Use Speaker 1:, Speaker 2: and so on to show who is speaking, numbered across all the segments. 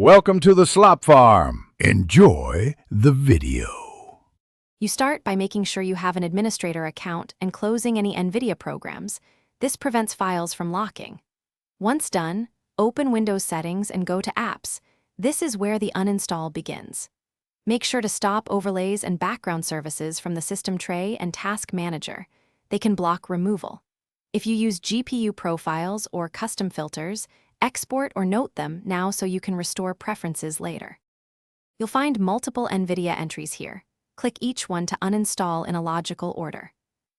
Speaker 1: Welcome to the Slop Farm. Enjoy the video.
Speaker 2: You start by making sure you have an administrator account and closing any NVIDIA programs. This prevents files from locking. Once done, open Windows Settings and go to Apps. This is where the uninstall begins. Make sure to stop overlays and background services from the system tray and task manager. They can block removal. If you use GPU profiles or custom filters, export or note them now so you can restore preferences later. You'll find multiple NVIDIA entries here. Click each one to uninstall in a logical order.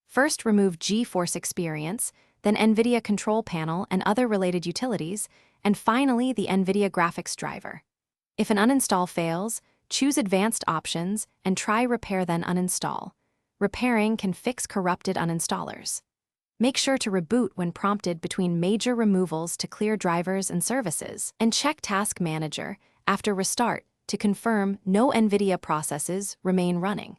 Speaker 2: First, remove GeForce Experience, then NVIDIA Control Panel and other related utilities, and finally the NVIDIA Graphics driver. If an uninstall fails, choose Advanced Options and try Repair then Uninstall. Repairing can fix corrupted uninstallers. Make sure to reboot when prompted between major removals to clear drivers and services, and check Task Manager after restart to confirm no NVIDIA processes remain running.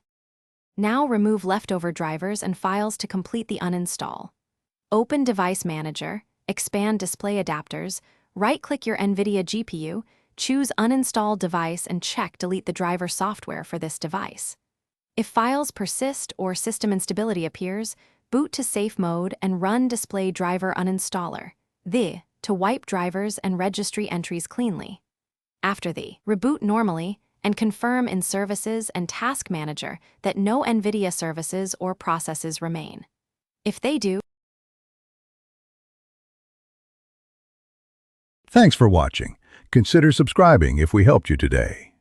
Speaker 2: Now remove leftover drivers and files to complete the uninstall. Open Device Manager, expand Display Adapters, right-click your NVIDIA GPU, choose Uninstall Device and check Delete the driver software for this device. If files persist or system instability appears, boot to safe mode and run Display Driver Uninstaller, to wipe drivers and registry entries cleanly. After reboot normally and confirm in Services and Task Manager that no NVIDIA services or processes remain. If they do,
Speaker 1: Thanks for watching. Consider subscribing if we helped you today.